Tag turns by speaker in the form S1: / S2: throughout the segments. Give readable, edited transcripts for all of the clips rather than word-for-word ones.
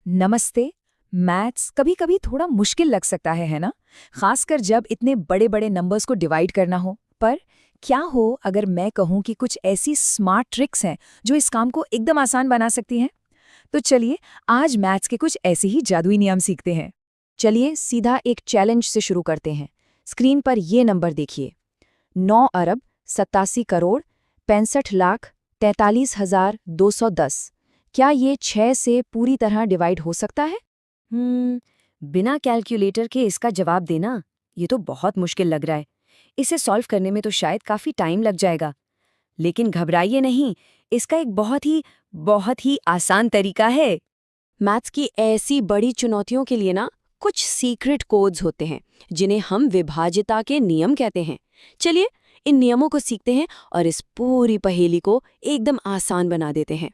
S1: नमस्ते। मैथ्स कभी कभी थोड़ा मुश्किल लग सकता है ना? खासकर जब इतने बड़े बड़े नंबर्स को डिवाइड करना हो। पर क्या हो अगर मैं कहूँ कि कुछ ऐसी स्मार्ट ट्रिक्स हैं जो इस काम को एकदम आसान बना सकती हैं? तो चलिए आज मैथ्स के कुछ ऐसे ही जादुई नियम सीखते हैं। चलिए सीधा एक चैलेंज से शुरू करते हैं। स्क्रीन पर ये नंबर देखिए, 9 अरब 87 करोड़ 65 लाख 43,210। क्या ये 6 से पूरी तरह डिवाइड हो सकता है?
S2: बिना कैलकुलेटर के इसका जवाब देना ये तो बहुत मुश्किल लग रहा है। इसे सॉल्व करने में तो शायद काफी टाइम लग जाएगा। लेकिन घबराइए नहीं, इसका एक बहुत ही आसान तरीका है। मैथ्स की ऐसी बड़ी चुनौतियों के लिए ना कुछ सीक्रेट कोड्स होते हैं जिन्हें हम विभाज्यता के नियम कहते हैं। चलिए इन नियमों को सीखते हैं और इस पूरी पहेली को एकदम आसान बना देते हैं।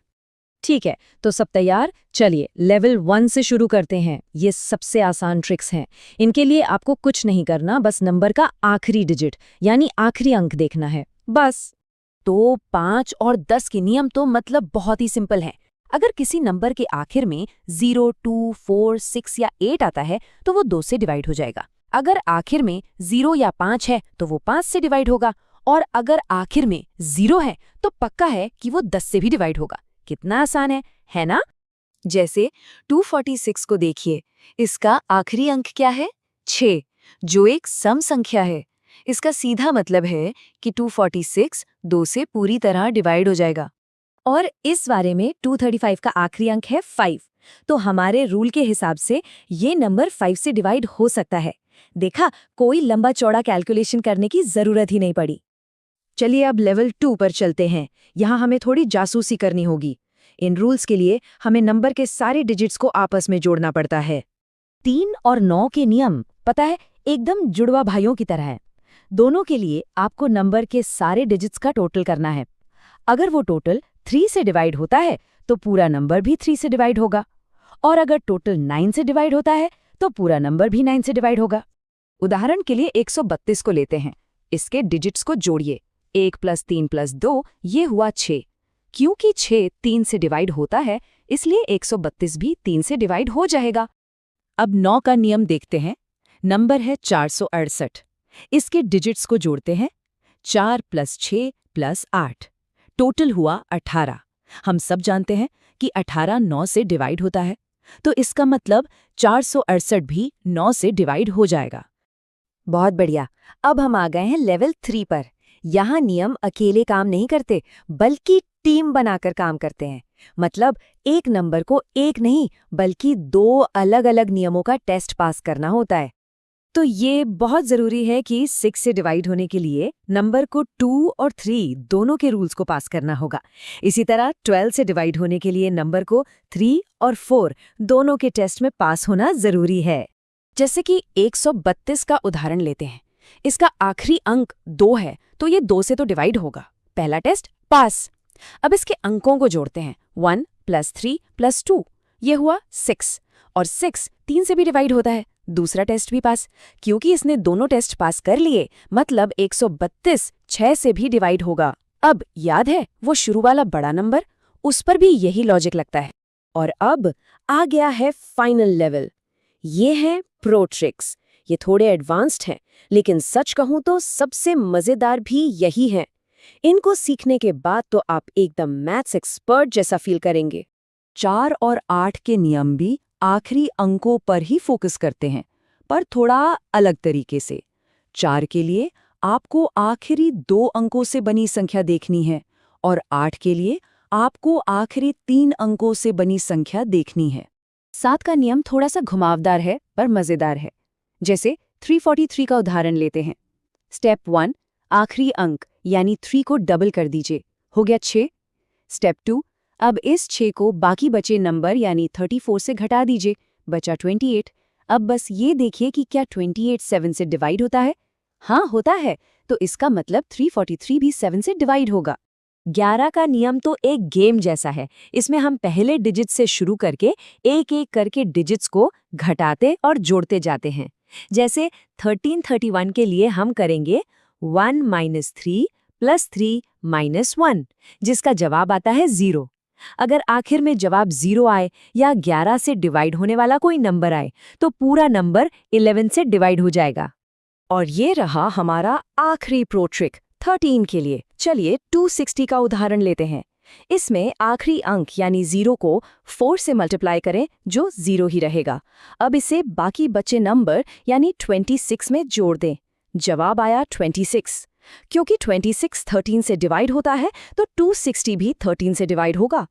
S1: ठीक है, तो सब तैयार? चलिए लेवल 1 से शुरू करते हैं। ये सबसे आसान ट्रिक्स हैं। इनके लिए आपको कुछ नहीं करना, बस नंबर का आखिरी डिजिट यानी आखिरी अंक देखना है, बस। तो 5 और 10 के नियम तो मतलब बहुत ही सिंपल है। अगर किसी नंबर के आखिर में 0, 2, 4, 6 या 8 आता है तो वो 2 से डिवाइड हो जाएगा। अगर आखिर में 0 या 5 है तो वो 5 से डिवाइड होगा, और अगर आखिर में 0 है तो पक्का है कि वो 10 से भी डिवाइड होगा। कितना आसान है ना?
S2: जैसे 246 को देखिए, इसका आखिरी अंक क्या है? 6, जो एक सम संख्या है। इसका सीधा मतलब है कि 246 2 से पूरी तरह डिवाइड हो जाएगा।
S1: और इस बारे में 235 का आखिरी अंक है 5, तो हमारे रूल के हिसाब से ये नंबर 5 से डिवाइड हो सकता है। देखा, कोई लंबा चौड़ा कैलकुलेशन करने की जरूरत ही नहीं पड़ी। चलिए अब लेवल 2 पर चलते हैं। यहाँ हमें थोड़ी जासूसी करनी होगी। इन रूल्स के लिए हमें नंबर के सारे डिजिट्स को आपस में जोड़ना पड़ता है। 3 और 9 के नियम पता है, एकदम जुड़वा भाइयों की तरह है। दोनों के लिए आपको नंबर के सारे डिजिट्स का टोटल करना है। अगर वो टोटल 3 से डिवाइड होता है तो पूरा नंबर भी 3 से डिवाइड होगा, और अगर टोटल 9 से डिवाइड होता है तो पूरा नंबर भी 9 से डिवाइड होगा। उदाहरण के लिए 132 को लेते हैं। इसके डिजिट्स को जोड़िए। 1 + 3 + 2 ये हुआ 6। क्योंकि 6 3 से डिवाइड होता है, इसलिए 132 भी 3 से डिवाइड हो जाएगा। अब 9 का नियम देखते हैं। नंबर है 468। इसके डिजिट्स को जोड़ते हैं। 4 + 6 + 8, टोटल हुआ 18। हम सब जानते हैं कि 18 9 से डिवाइड होता है, तो इसका मतलब 468 भी 9 से डिवाइड हो जाएगा। बहुत बढ़िया। अब हम आ गए हैं लेवल 3 पर। यहाँ नियम अकेले काम नहीं करते, बल्कि टीम बनाकर काम करते हैं। मतलब एक नंबर को एक नहीं, बल्कि 2 अलग-अलग नियमों का टेस्ट पास करना होता है। तो ये बहुत जरूरी है कि 6 से डिवाइड होने के लिए नंबर को 2 और 3 दोनों के रूल्स को पास करना होगा। इसी तरह 12 से डिवाइड होने के लिए नंबर को 3 और 4 दोनों के टेस्ट में पास होना जरूरी है। जैसे कि 132 का उदाहरण लेते हैं। इसका आखिरी अंक 2 है, तो ये 2 से तो डिवाइड होगा। पहला टेस्ट पास। अब इसके अंकों को जोड़ते हैं। 1 + 3 + 2 ये हुआ 6, और 6 3 से भी डिवाइड होता है। दूसरा टेस्ट भी पास। क्योंकि इसने दोनों टेस्ट पास कर लिए, मतलब 132 6 से भी डिवाइड होगा। अब याद है वो शुरू वाला बड़ा नंबर, उस पर भी यही लॉजिक लगता है। और अब आ गया है फाइनल लेवल। ये है प्रो ट्रिक्स। ये थोड़े एडवांस्ड हैं, लेकिन सच कहूं तो सबसे मजेदार भी यही है। इनको सीखने के बाद तो आप एकदम मैथ्स एक्सपर्ट जैसा फील करेंगे। 4 और 8 के नियम भी आखिरी अंकों पर ही फोकस करते हैं, पर थोड़ा अलग तरीके से। 4 के लिए आपको आखिरी 2 अंकों से बनी संख्या देखनी है, और 8 के लिए आपको आखिरी 3 अंकों से बनी संख्या देखनी है। 7 का नियम थोड़ा सा घुमावदार है, पर मजेदार है। जैसे 343 का उदाहरण लेते हैं। स्टेप 1, आखिरी अंक यानी 3 को डबल कर दीजिए, हो गया 6। स्टेप 2, अब इस 6 को बाकी बचे नंबर यानी 34 से घटा दीजिए, बचा 28। अब बस ये देखिए कि क्या 28 7 से डिवाइड होता है? हाँ, होता है। तो इसका मतलब 343 भी 7 से डिवाइड होगा। 11 का नियम तो एक गेम जैसा है। इसमें हम पहले डिजिट से शुरू करके एक-एक करके डिजिट्स को घटाते और जोड़ते जाते हैं। जैसे 1331 के लिए हम करेंगे 1 - 3 + 3 - 1, जिसका जवाब आता है 0। अगर आखिर में जवाब 0 आए या 11 से डिवाइड होने वाला कोई नंबर आए तो पूरा नंबर 11 से डिवाइड हो जाएगा।
S2: और ये रहा हमारा आखिरी प्रो ट्रिक 13 के लिए। चलिए 260 का उदाहरण लेते हैं। इसमें आखिरी अंक यानी 0 को 4 से मल्टीप्लाई करें जो 0 ही रहेगा। अब इसे बाकी बचे नंबर यानी 26 में जोड़ दें। जवाब आया 26। क्योंकि 26 13 से डिवाइड होता है तो 260 भी 13 से डिवाइड होगा।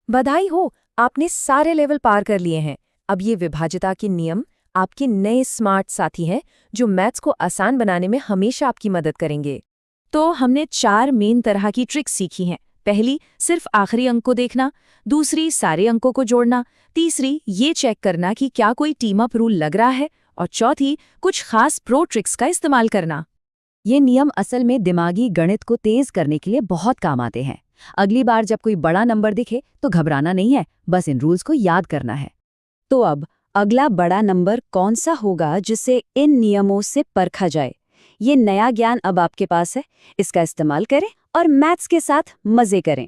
S1: बधाई हो, आपने सारे लेवल पार कर लिए हैं। अब ये विभाज्यता के नियम आपके नए स्मार्ट साथी हैं जो मैथ्स को आसान बनाने में हमेशा आपकी मदद करेंगे। तो हमने 4 मेन तरह की ट्रिक्स सीखी हैं। पहली, सिर्फ आखिरी अंक को देखना। दूसरी, सारे अंकों को जोड़ना। तीसरी, ये चेक करना कि क्या कोई टीम अप रूल लग रहा है। और चौथी, कुछ खास प्रो ट्रिक्स का इस्तेमाल करना।
S2: ये नियम असल में दिमागी गणित को तेज करने के लिए बहुत काम आते हैं। अगली बार जब कोई बड़ा नंबर दिखे तो घबराना नहीं है, बस इन रूल्स को याद करना है। तो अब अगला बड़ा नंबर कौन सा होगा जिसे इन नियमों से परखा जाए? ये नया ज्ञान अब आपके पास है, इसका इस्तेमाल करें और मैथ्स के साथ मजे करें।